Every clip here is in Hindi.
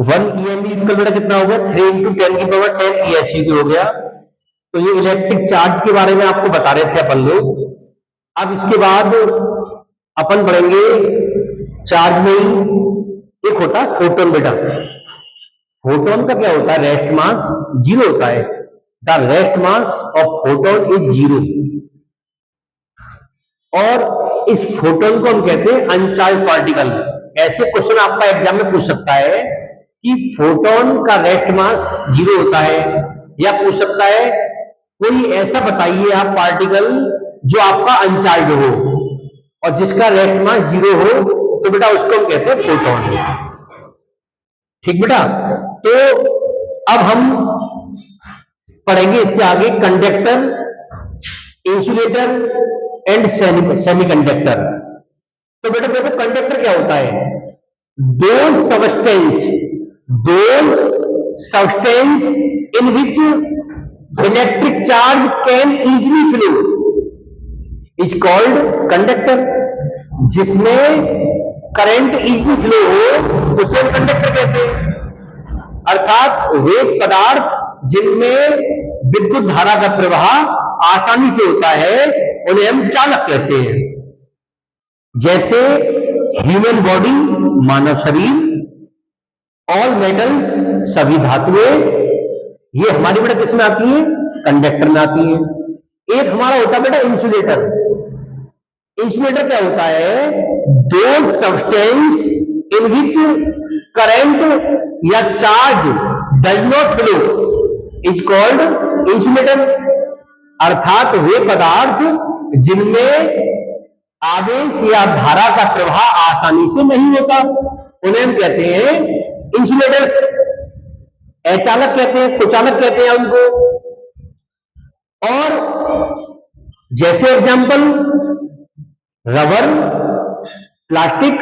1 EME इक्वल बेटा कितना हो गया 3 इंटू 10 की पावर 10 ESU हो गया। तो ये इलेक्ट्रिक चार्ज के बारे में आपको बता रहे थे अपन लोग। अब इसके बाद अपन पढ़ेंगे चार्ज में ही एक होता है फोटोन बेटा। फोटोन का क्या होता है, रेस्ट मास जीरो होता है। The rest mass of photon is zero. और इस फोटोन को हम कहते हैं अनचार्ज पार्टिकल। ऐसे क्वेश्चन आपका एग्जाम में पूछ सकता है कि फोटोन का रेस्ट मास जीरो होता है, या पूछ सकता है कोई ऐसा बताइए आप पार्टिकल जो आपका अनचार्ज हो और जिसका रेस्ट मास जीरो हो, तो बेटा उसको हम कहते हैं फोटोन। ठीक बेटा। तो अब हम पढ़ेंगे इसके आगे कंडक्टर, इंसुलेटर एंड सेमीकंडक्टर। तो बेटा देखो कंडक्टर क्या होता है, those substance in which electric charge can easily flow is called conductor. जिसमें करंट इजीली फ्लो हो उसे हम कंडक्टर कहते हैं। अर्थात वे पदार्थ जिनमें विद्युत धारा का प्रवाह आसानी से होता है उन्हें हम चालक कहते हैं। जैसे ह्यूमन बॉडी मानव शरीर, ऑल मेटल्स सभी धातुएं, ये हमारी बेटा किसमें आती है, कंडक्टर में आती है। एक हमारा होता है बेटा इंसुलेटर। इंसुलेटर क्या होता है, दो सब्सटेंस इन विच करंट या charge does not flow is called insulator. अर्थात वे पदार्थ जिनमें आवेश या धारा का प्रवाह आसानी से नहीं होता उन्हें हम कहते हैं इंसुलेटर्स। अचालक कहते हैं, कुचालक कहते हैं उनको। और जैसे एग्जांपल रबर, प्लास्टिक,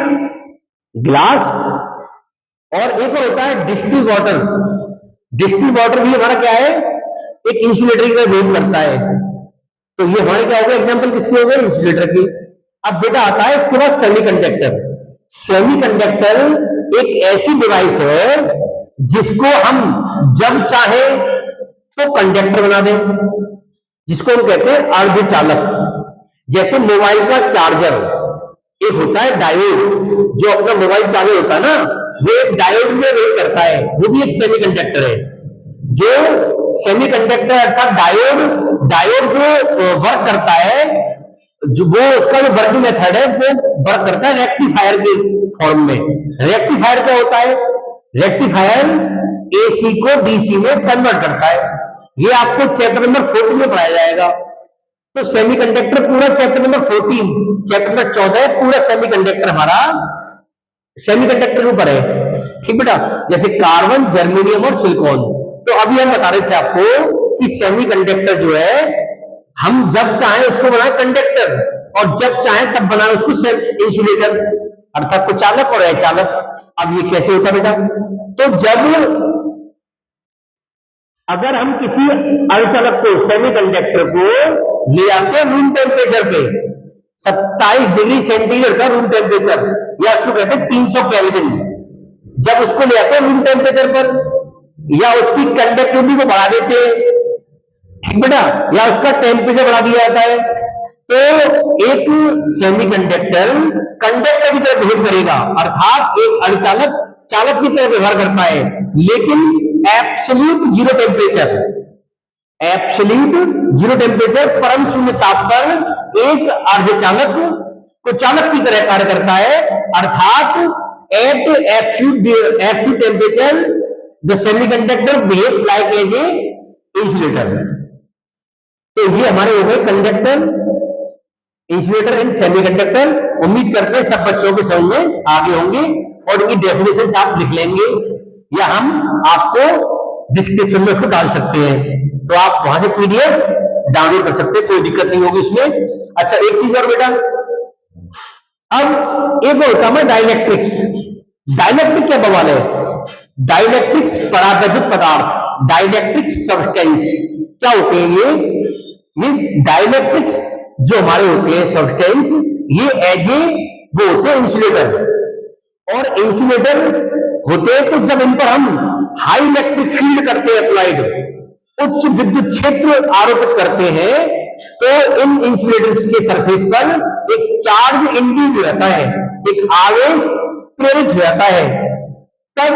ग्लास, और एक और होता है डिस्टिल वाटर। डिस्टिल वाटर भी हमारा क्या है, एक इंसुलेटर की तरह बिहेव करता है। तो ये हमारे क्या हो गए, एग्जांपल किसके हो गए, इंसुलेटर की। अब बेटा आता है इसके बाद सेमीकंडक्टर। सेमीकंडक्टर एक ऐसी डिवाइस है जिसको हम जब चाहे तो कंडक्टर बना दें, जिसको हम कहते हैं अर्धचालक। जैसे मोबाइल का चार्जर, एक होता है डायोड, जो अपना मोबाइल चालू होता है ना, वो एक डायोड में वेट करता है, वो भी एक सेमीकंडक्टर है। जो सेमीकंडक्टर अर्थात डायोड जो वर्क करता है, जो वो उसका जो वर्किंग मेथड है वो वर्क करता है रेक्टिफायर के फॉर्म में। रेक्टिफायर क्या होता है, रेक्टिफायर एसी को डीसी में कन्वर्ट करता है। ये आपको चैप्टर नंबर 14 में पढ़ाया जाएगा। तो सेमीकंडक्टर पूरा चैप्टर नंबर 14, चैप्टर नंबर 14 पूरा सेमीकंडक्टर हमारा सेमीकंडक्टर के ऊपर है। ठीक बेटा। जैसे कार्बन, जर्मेनियम और सिलिकॉन। तो अभी हम बता रहे थे आपको कि सेमीकंडक्टर जो है हम जब चाहें उसको बनाए कंडक्टर, और जब चाहें तब बनाए उसको इंसुलेटर, अर्थात कुचालक और अचालक। अब ये कैसे होता बेटा, तो जब अगर हम किसी अर्धचालक को, सेमीकंडक्टर को ले आते हैं रूम टेम्परेचर पे, 27 डिग्री सेंटीग्रेड का रूम टेम्परेचर, या उसको कहते हैं 300 केल्विन। जब उसको ले आते हैं रूम टेम्परेचर पर, या उसकी कंडक्टिविटी को बढ़ा देते हैं, ठीक बेटा, या उसका टेम्परेचर बढ़ा दिया जाता है, तो एक सेमीकंडक्टर कंडक्टर की तरह बिहेव करेगा। अर्थात एक अर्धचालक चालक की तरह व्यवहार करता है, लेकिन एब्सोल्यूट जीरो टेम्परेचर परम शून्य ताप पर एक अर्धचालक को चालक की तरह कार्य करता है। अर्थात at absolute temperature the semiconductor behaves like as a insulator. तो ये हमारे हो गए कंडक्टर, इंसुलेटर एंड सेमीकंडक्टर। उम्मीद करते हैं सब बच्चों के समझ में आगे होंगे, और इनकी डेफिनेशन आप लिख लेंगे, या हम आपको डिस्क्रिप्शन में उसको डाल सकते हैं, तो आप वहां से पीडीएफ डाउनलोड कर सकते हैं, कोई दिक्कत नहीं होगी इसमें। अच्छा एक चीज और बेटा, अब एक होता है डाइलेक्ट्रिक्स। डाइलेक्ट्रिक क्या बवाल है, डाइलेक्ट्रिक्स परावैद्युत पदार्थ, डाइलेक्ट्रिक्स सब्सटेंस क्या होते हैं ये डाइलेक्ट्रिक्स जो हमारे होते हैं सब्सटेंस, ये एज ए वो होते हैं इंसुलेटर। और इंसुलेटर होते हैं। तो जब इन पर हम हाई इलेक्ट्रिक फील्ड करते हैं अप्लाइड, उच्च विद्युत क्षेत्र आरोपित करते हैं, तो इन इंसुलेटर्स के सरफेस पर एक चार्ज इंड्यूस हो जाता है, एक आवेश प्रेरित हो जाता है। तब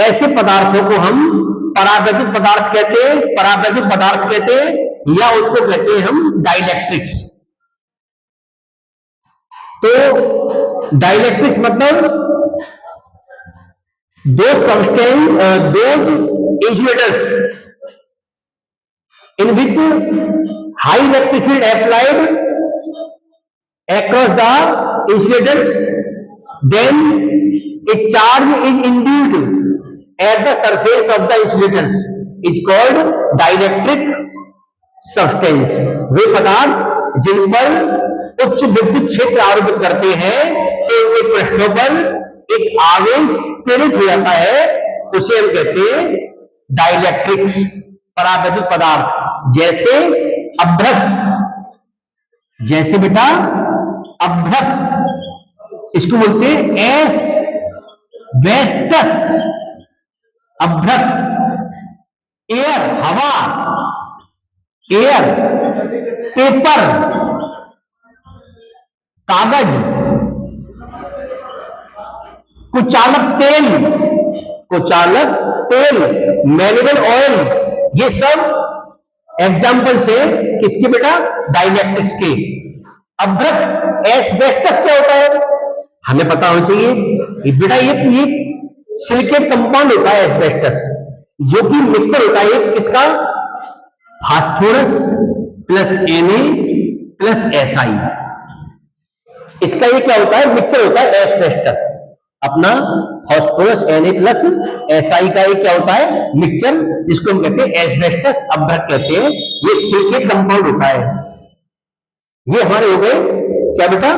ऐसे पदार्थों को हम परावैद्युत पदार्थ कहते हैं, परावैद्युत पदार्थ कहते हैं, या उनको कहते हैं हम डाइलेक्ट्रिक्स। तो डाइलेक्ट्रिक्स मतलब those insulators in which high electric field applied across the insulators, then a charge is induced at the surface of the insulators is called dielectric substance। वे पदार्थ जिन पर उच्च विद्युत क्षेत्र आरोपित करते हैं, तो उनके पृष्ठों पर एक आवेश प्रेरित हो जाता है, उसे हम कहते हैं डाइलेक्ट्रिक्स, परावैद्युत पदार्थ। जैसे अभ्रक, जैसे बेटा अभ्रक, इसको बोलते हैं एस्बेस्टस। अभ्रक एयर, हवा, एयर, पेपर, कागज, कुचालक तेल, कुचालक तेल, मिनरल ऑयल, ये सब एग्जाम्पल से किसके बेटा? डाइलेक्ट्रिक्स के। अभ्रक एस्बेस्टस क्या होता है हमें पता होना चाहिए बेटा। ये सिलिकेट कंपाउंड होता है एस्बेस्टस, जो कि मिक्सर होता है किसका? Phosphorus plus Na plus Si। इसका ये क्या होता है? मिक्सर होता है एस्बेस्टस। अपना फास्फोरस Na प्लस Si का एक क्या होता है? मिक्सचर, जिसको हम कहते हैं एस्बेस्टस अभ्रक कहते हैं। ये सिलिकेट कंपाउंड होता है। ये हमारे हो गए क्या बेटा?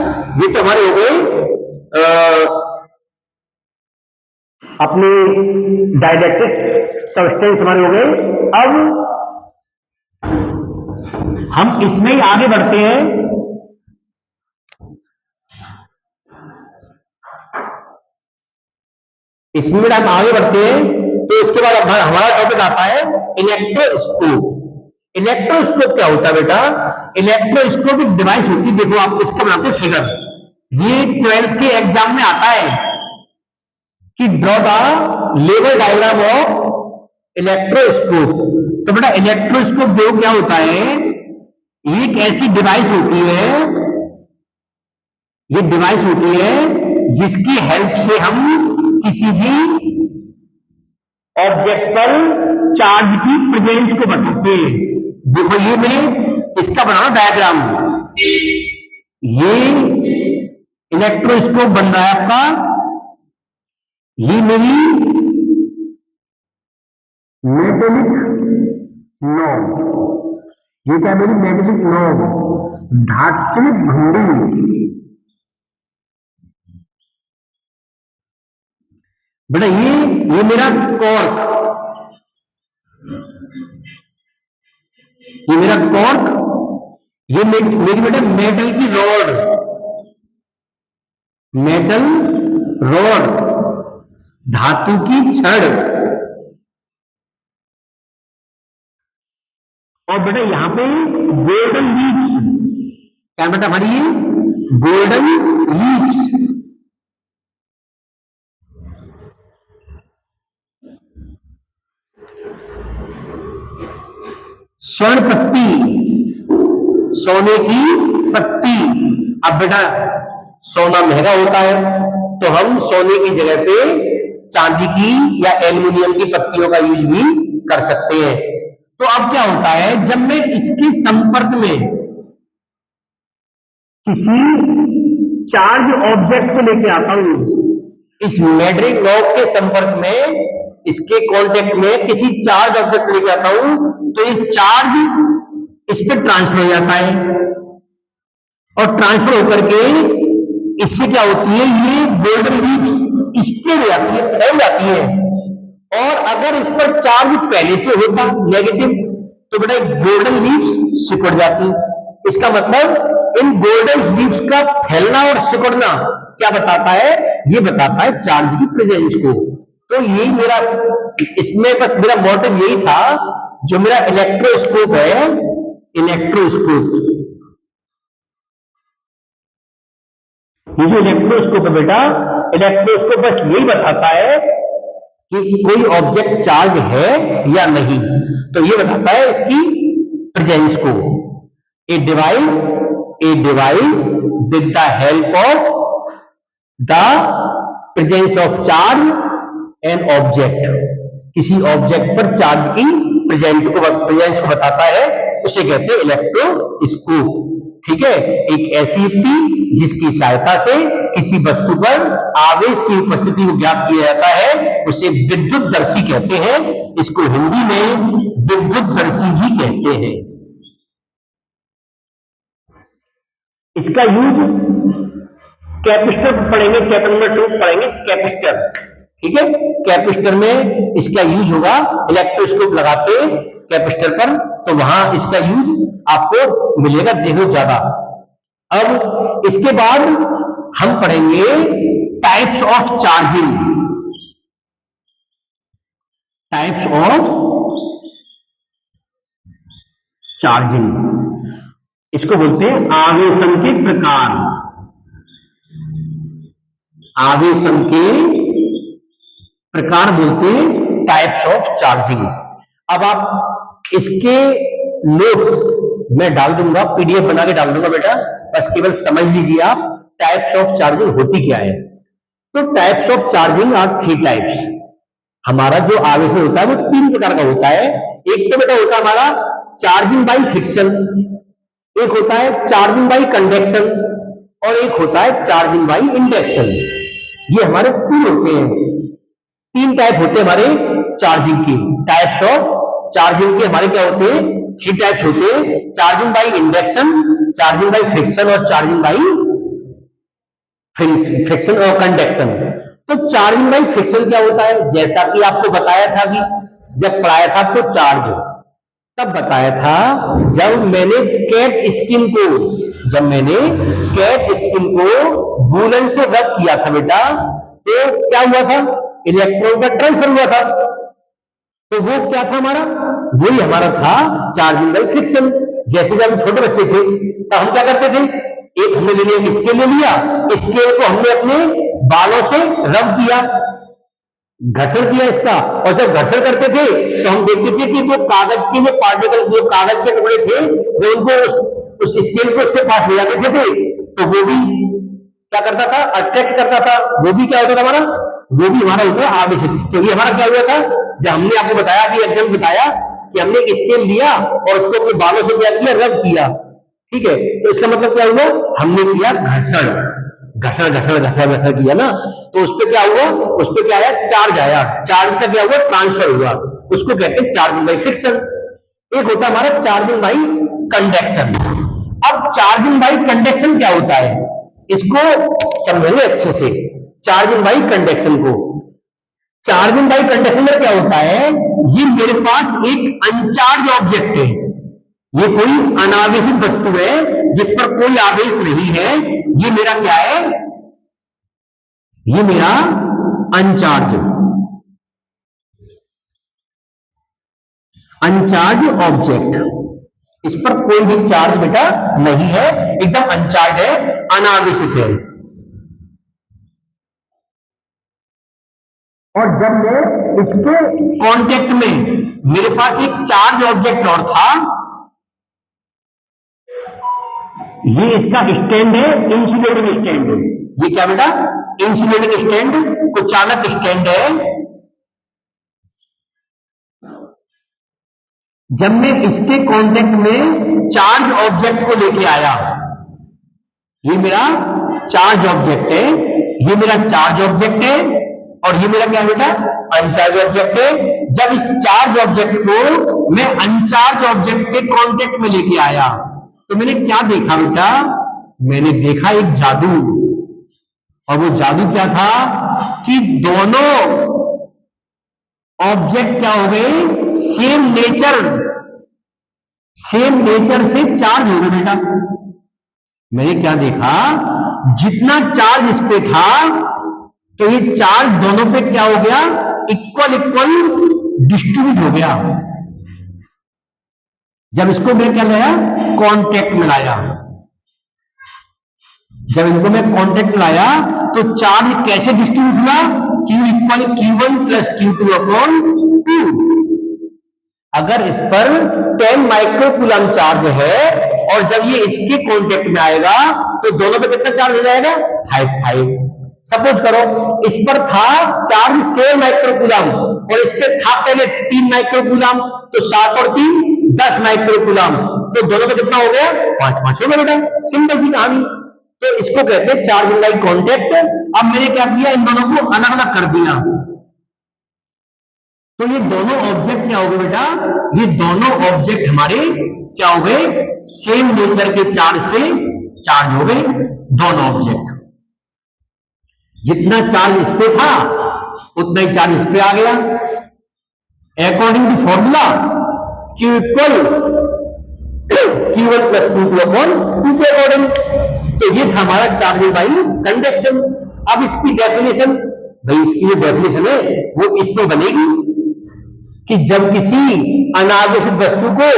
ये तो हमारे हो गए अपने डाइलेक्ट्रिक्स सब्सटेंस हमारे हो गए। अब हम इसमें ही आगे बढ़ते हैं। इसमें हम आगे बढ़ते हैं, तो इसके बाद हमारा टॉपिक आता है इलेक्ट्रोस्कोप। इलेक्ट्रोस्कोप क्या होता है बेटा? इलेक्ट्रोस्कोप एक डिवाइस होती है, देखो आप इसका बनाते फिगर, ये 12th के एग्जाम में आता है कि draw the level diagram of electroscope. तो बेटा इलेक्ट्रोस्कोप देखो क्या होता है, ये एक ऐसी डिवाइस होती है, ये डिवाइस होती है जिसकी हेल्प से हम किसी भी ऑब्जेक्ट पर चार्ज की प्रेजेंस को बताते हैं। देखो ये मैं इसका बनाना डायग्राम, ये इलेक्ट्रोस्कोप बन रहा है आपका, ये मेरी मेटेलिक नॉब, ये क्या मेरी मेटेलिक नॉब, धात्विक घुंडी। बेटा ये मेरा कॉर्क, ये मेरा कॉर्क, ये मेरी बेटा मेटल की रॉड, मेटल रॉड, धातु की छड़। और बेटा यहां पे गोल्डन लीव्स, क्या बेटा हमारी गोल्डन लीव्स, स्वर्ण पत्ती, सोने की पत्ती। अब बेटा सोना महंगा होता है, तो हम सोने की जगह पे चांदी की या एल्युमिनियम की पत्तियों का यूज भी कर सकते हैं। तो अब क्या होता है, जब मैं इसके संपर्क में किसी चार्ज ऑब्जेक्ट को लेके आता हूं, इस मेटलिक नॉब के संपर्क में, इसके कांटेक्ट में किसी चार्ज ऑब्जेक्ट लेके आता हूं, तो ये चार्ज इस पर ट्रांसफर हो जाता है, और ट्रांसफर होकर के इससे क्या होती है, ये गोल्डन लीव्स इस पे हो जाती है, फैल जाती है। और अगर इस पर चार्ज पहले से होता नेगेटिव, तो बेटा गोल्डन लीव्स सिकुड़ जाती। इसका मतलब इन गोल्डन लीव्स का फैलना और सिकुड़ना क्या बताता है? ये बताता है चार्ज की प्रेजेंस को। तो यही मेरा, इसमें बस मेरा मोटिव यही था, जो मेरा इलेक्ट्रोस्कोप है, इलेक्ट्रोस्कोप, ये जो इलेक्ट्रोस्कोप है बेटा, इलेक्ट्रोस्कोप बस यही बताता है कि कोई ऑब्जेक्ट चार्ज है या नहीं, तो ये बताता है इसकी प्रेजेंस को। A device with the help of the presence of charge and object, किसी ऑब्जेक्ट पर चार्ज की प्रेजेंस को बताता है, उसे कहते हैं इलेक्ट्रोस्कोप। ठीक है, एक ऐसी युक्ति जिसकी सहायता से किसी वस्तु पर आवेश की उपस्थिति को ज्ञात किया जाता है, उसे विद्युतदर्शी कहते हैं। इसको हिंदी में विद्युतदर्शी भी कहते हैं। इसका यूज कैपेसिटर पढ़ेंगे, चैप्टर नंबर 2 पढ़ेंगे कैपेसिटर। ठीक है, कैपेसिटर में इसका यूज होगा, इलेक्ट्रोस्कोप लगाते कैपेसिटर पर, तो वहां इसका यूज आपको मिलेगा, देखो ज्यादा। अब इसके बाद हम पढ़ेंगे types of charging, types of charging, इसको बोलते हैं आवेशन के प्रकार, आवेशन के प्रकार बोलते हैं टाइप्स ऑफ चार्जिंग। अब आप इसके नोट्स मैं डाल दूंगा, पीडीएफ बना के डाल दूंगा बेटा, बस केवल समझ लीजिए आप टाइप्स ऑफ चार्जिंग होती क्या है। तो types of charging are 3 types. हमारा जो आवेशन होता है वो 3 प्रकार का होता है। एक तो बेटा होता है हमारा चार्जिंग बाई फ्रिक्शन, एक होता है चार्जिंग बाई कंडक्शन, और एक होता है चार्जिंग बाई इंडक्शन। ये हमारे 3 होते हैं, 3 टाइप होते हैं हमारे चार्जिंग की। टाइप्स ऑफ चार्जिंग के हमारे क्या होते हैं, 3 टाइप्स होते हैं, charging by induction, charging by friction और चार्जिंग बाई फ्रिक्शन और कंडक्शन। तो चार्जिंग बाई फ्रिक्शन क्या होता है, जैसा कि आपको बताया था कि जब पढ़ाया था आपको चार्ज, तब बताया था जब मैंने कैट स्किन को वूलन से रब किया था बेटा, तो क्या हुआ था, इलेक्ट्रॉन का ट्रांसफर हुआ था। तो वो क्या था हमारा, वही हमारा था चार्जिंग बाई फ्रिक्शन। जैसे जब हम छोटे बच्चे थे तो हम क्या करते थे, एक हमने ले लिया, स्केल ले लिया, स्केल को हमने अपने बालों से रब किया, घर्षण किया इसका, और जब घर्षण करते थे तो हम देखते थे कि जो कागज के जो पार्टिकल, जो कागज के टुकड़े थे, वो उनको उस स्केल को उसके पास ले जाते थे, तो वो भी क्या करता था, अट्रैक्ट करता था। वो भी क्या होता था हमारा, वो भी हमारा होता है आवेशित। तो ये हमारा क्या हुआ था, जब हमने आपको बताया कि एग्जाम बताया कि हमने स्केल लिया और उसको अपने बालों से क्या किया, रब किया। ठीक है, तो इसका मतलब क्या हुआ, हमने किया घर्षण, घर्षण घर्षण घर्षण घर्षण किया ना, तो उस पर क्या हुआ, उस पर क्या आया, चार्ज आया, चार्ज का क्या हुआ, ट्रांसफर हुआ, उसको कहते हैं चार्जिंग बाई फ्रिक्शन। एक होता है हमारा चार्जिंग बाई कंडक्शन। अब चार्जिंग बाई कंडक्शन क्या होता है, इसको समझेंगे अच्छे से, चार्जिंग बाई कंडक्शन को। चार्जिंग बाई कंडक्शन में क्या होता है, ये मेरे पास एक अनचार्ज ऑब्जेक्ट है, ये कोई अनावेशित वस्तु है जिस पर कोई आवेश नहीं है, ये मेरा क्या है, ये मेरा अनचार्ज ऑब्जेक्ट, इस पर कोई भी चार्ज बेटा नहीं है, एकदम अनचार्ज है, अनावेशित है। और जब मैं इसके कांटेक्ट में, मेरे पास एक चार्ज ऑब्जेक्ट और था, ये इसका स्टैंड है, इंसुलेटिंग स्टैंड है, ये क्या बेटा, इंसुलेटिंग स्टैंड, को चालक स्टैंड है। जब मैं इसके कांटेक्ट में चार्ज ऑब्जेक्ट को लेके आया, ये मेरा चार्ज ऑब्जेक्ट है, ये मेरा चार्ज ऑब्जेक्ट है, और ये मेरा क्या बेटा, अनचार्ज ऑब्जेक्ट है। जब इस चार्ज ऑब्जेक्ट को मैं अनचार्ज ऑब्जेक्ट के कांटेक्ट में लेके आया, तो मैंने क्या देखा बेटा, मैंने देखा एक जादू। और वो जादू क्या था कि दोनों ऑब्जेक्ट क्या हो गए, सेम नेचर से चार्ज हो गए बेटा। मैंने क्या देखा, जितना चार्ज इस पे था, तो ये चार्ज दोनों पे क्या हो गया, इक्वल इक्वल डिस्ट्रीब्यूट हो गया। जब इसको मैं क्या लाया, कॉन्टेक्ट में लाया, जब इनको मैं कॉन्टेक्ट में लाया तो चार्ज कैसे डिस्ट्रीब्यूट हुआ, Q equal Q1 plus Q2 upon 2। अगर इस पर 10 माइक्रोकूलम चार्ज है और जब ये इसके कांटेक्ट में आएगा तो दोनों पे कितना चार्ज हो जाएगा, 5। सपोज करो इस पर था चार्ज 6 माइक्रोकूलम और इस पे था पहले 3 माइक्रोकूलम, तो 7 और 3 10 माइक्रोकूलम, तो दोनों पे कितना हो गया, 5 हो गया बेटा। सिंपल सी कहानी। तो इसको कहते हैं चार्जिंग बाई कांटेक्ट। अब मैंने क्या किया, इन दोनों को अलग अलग कर दिया, तो ये दोनों ऑब्जेक्ट क्या हो गए बेटा, ये दोनों ऑब्जेक्ट हमारे क्या हो गए, सेम नेचर के चार्ज से चार्ज हो गए दोनों ऑब्जेक्ट। जितना चार्ज इस पे था उतना ही चार्ज इस पे आ गया। According to formula Q equal Q1 plus Q2 upon 2 के अकॉर्डिंग। तो ये था हमारा चार्जिंग बाई कंडक्शन। अब इसकी डेफिनेशन, भाई इसकी जो डेफिनेशन है वो इससे बनेगी कि जब किसी अनावेशित वस्तु को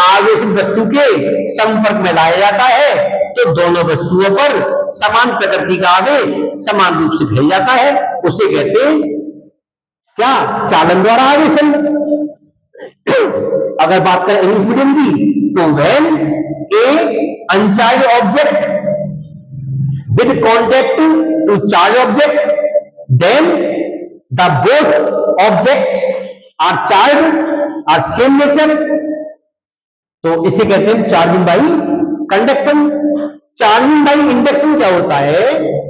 आवेशित वस्तु के संपर्क में लाया जाता है तो दोनों वस्तुओं पर समान प्रकृति का आवेश समान रूप से फैल जाता है, उसे कहते हैं क्या, चालन द्वारा आवेशन। अगर बात करें इंग्लिश मीडियम की तो when A अनचार्ज object with contact to charge object, then the both objects are charged, are same nature, तो इसे कहते हैं charging by conduction. Charging by induction क्या होता है,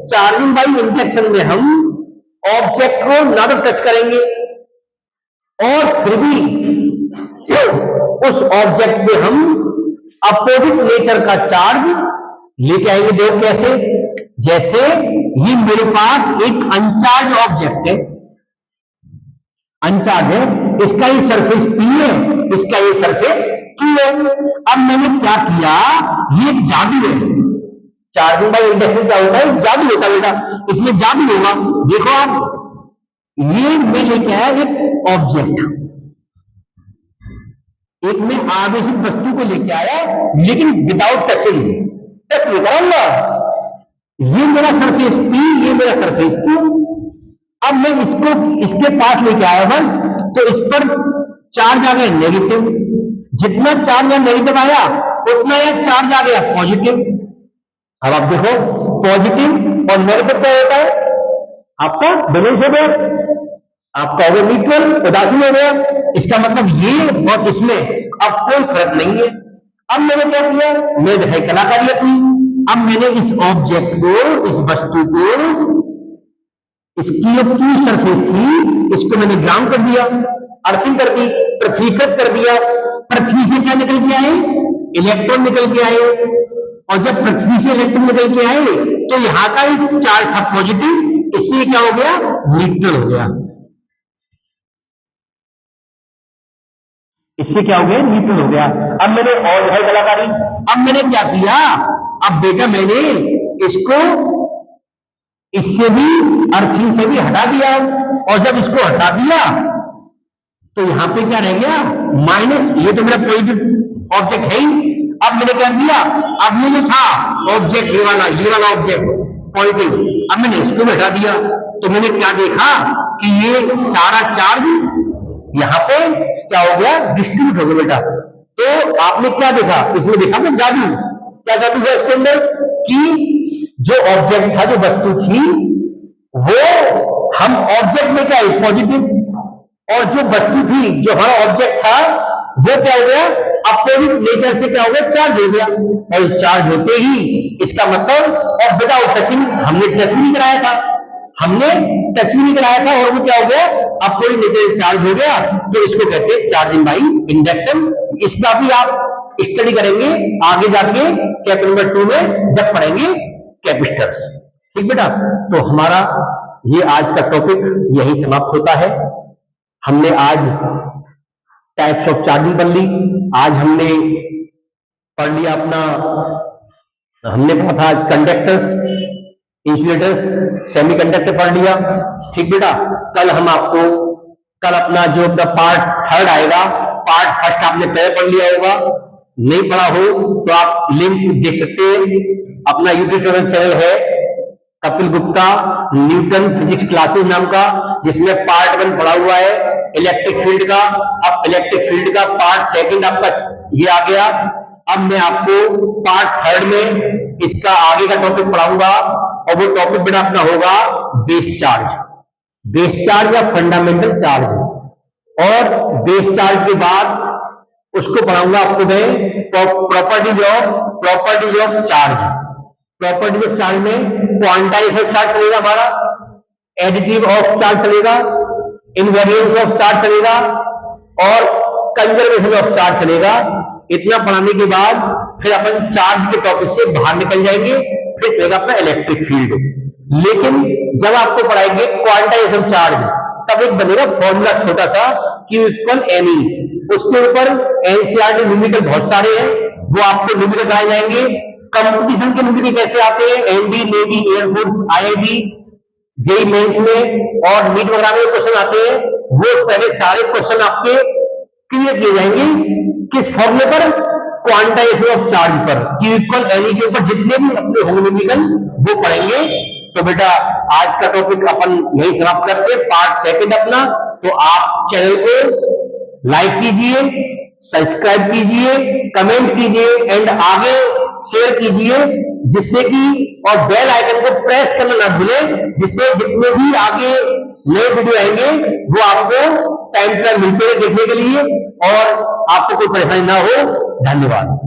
चार्जिंग बाई इंडक्शन में हम ऑब्जेक्ट को ना तो टच करेंगे और फिर भी उस ऑब्जेक्ट पे हम अपोजिट नेचर का चार्ज लेके आएंगे। देखो कैसे, जैसे ये मेरे पास एक अनचार्ज ऑब्जेक्ट है, अनचार्ज है, इसका ये सरफेस P है, इसका ये सरफेस Q है। अब मैंने क्या किया, ये जादू है। चार्जिंग बाई इंडक्शन क्या होता है, जादू होता है बेटा, इसमें जादू होगा। देखो आप, ये मैं लेके आया एक ऑब्जेक्ट, एक मैं आवेशित वस्तु को लेके आया लेकिन विदाउट टचिंग, टच नहीं कराऊंगा। ये मेरा सरफेस P, ये मेरा सरफेस Q। अब मैं इसको इसके पास लेके आया बस, तो इस पर चार्ज आ गया नेगेटिव। जितना चार्ज नेगेटिव आया उतना यह चार्ज आ गया पॉजिटिव। अब आप देखो पॉजिटिव और नेगेटिव क्या होता है, आपका बैलेंस हो गया, आपका हो गया न्यूट्रल, उदासीन हो गया। इसका मतलब ये और इसमें अब कोई फर्क नहीं है। अब मैंने क्या किया, मैं दिखाई कलाकारी अपनी। अब मैंने इस ऑब्जेक्ट को, इस वस्तु को, इसकी जो सरफेस थी इसको मैंने ग्राउंड कर दिया, अर्थिंग कर दी, पृथ्वीकृत कर दिया। पृथ्वी से क्या निकल के आए, इलेक्ट्रॉन निकल के आए, और जब पृथ्वी से इलेक्ट्रॉन निकल के आए तो यहां का एक चार्ज था पॉजिटिव, इससे क्या हो गया, न्यूट्रल हो गया। इससे क्या हो गया, न्यूट्रल हो गया। अब मैंने और है कलाकारी, अब मैंने क्या किया, अब बेटा मैंने इसको इससे भी अर्थिंग से भी हटा दिया, और जब इसको हटा दिया तो यहां पे क्या रह गया, माइनस। ये तो मेरा पॉजिटिव ऑब्जेक्ट है ही। अब मैंने क्या किया, अब ये जो था ऑब्जेक्ट, ये वाला ऑब्जेक्ट पॉजिटिव, अब मैंने इसको हटा दिया, तो मैंने क्या देखा कि ये सारा चार्ज यहां पे क्या हो गया, डिस्ट्रीब्यूट हो गया बेटा। तो आपने क्या देखा, इसमें देखा ना जादू। क्या जादू है इसके अंदर, कि जो ऑब्जेक्ट था, जो वस्तु थी, वो हम ऑब्जेक्ट में क्या है पॉजिटिव, और जो वस्तु थी, जो हमारा ऑब्जेक्ट था, वो क्या हो गया, अपोजिट नेचर से क्या हो गया, चार्ज हो गया। और चार्ज होते ही इसका मतलब, और विदाउट टचिंग, हमने टच भी नहीं कराया था, और वो क्या हो गया, अपोजिट नेचर से चार्ज हो गया। तो इसको कहते हैं चार्जिंग बाई इंडक्शन। इसका भी आप स्टडी करेंगे आगे जाके चैप्टर नंबर 2 में जब पढ़ेंगे कैपेसिटर्स। ठीक बेटा, तो हमारा ये आज का टॉपिक यही समाप्त होता है। हमने आज टाइप्स ऑफ चार्जिंग पढ़ ली, आज हमने पढ़ लिया अपना, हमने पढ़ा था आज कंडक्टर्स, इंसुलेटर्स, सेमीकंडक्टर पढ़ लिया। ठीक बेटा, कल हम आपको कल अपना जो अपना पार्ट 3 आएगा, पार्ट 1 आपने पहले पढ़ लिया होगा, नहीं पढ़ा हो तो आप लिंक देख सकते हैं। अपना यूट्यूब चैनल है Kapil Gupta Newton physics classes नाम का, जिसमें पार्ट 1 पढ़ा हुआ है इलेक्ट्रिक फील्ड का। अब इलेक्ट्रिक फील्ड का पार्ट 2 आपका ये आ गया। अब मैं आपको पार्ट 3 में इसका आगे का टॉपिक पढ़ाऊंगा, और वो टॉपिक बेटा अपना होगा बेस चार्ज या फंडामेंटल चार्ज। और बेस चार्ज के बाद उसको पढ़ाऊंगा आपको मैं properties of charge. Properties of charge में क्वांटाइजेशन ऑफ चार्ज चलेगा हमारा, एडिटिव ऑफ चार्ज चलेगा, इनवेरियंस ऑफ चार्ज चलेगा, और कंजर्वेशन ऑफ चार्ज चलेगा। इतना पढ़ाने के बाद फिर अपन चार्ज के टॉपिक से बाहर निकल जाएंगे, फिर चलेगा अपना इलेक्ट्रिक फील्ड। लेकिन जब आपको पढ़ाएंगे क्वांटाइजेशन चार्ज, तब एक बनेगा फॉर्मूला छोटा सा Q = Ne। उसके ऊपर एनसीईआरटी न्यूमेरिकल बहुत सारे हैं, वो आपको न्यूमेरिकल कराए जाएंगे। कंपटीशन के न्यूमेरिकल कैसे आते हैं, ND, navy, air force, IIB, JEE mains में और नीट वगैरह में क्वेश्चन आते हैं, वो पहले सारे क्वेश्चन आपके क्लियर किए जाएंगे। किस फॉर्मूले पर, क्वांटाइजेशन ऑफ चार्ज पर, Q = Ne के ऊपर जितने भी अपने होंगे न्यूमेरिकल वो पढ़ेंगे। तो बेटा आज का टॉपिक अपन यही समाप्त करते हैं, पार्ट 2 अपना। तो आप चैनल को लाइक कीजिए, सब्सक्राइब कीजिए, कमेंट कीजिए एंड आगे शेयर कीजिए, जिससे कि और बेल आइकन को प्रेस करना ना भूलें, जिससे जितने भी आगे नए वीडियो आएंगे वो आपको टाइम पर मिलते रहे देखने के लिए, और आपको कोई परेशानी ना हो। धन्यवाद।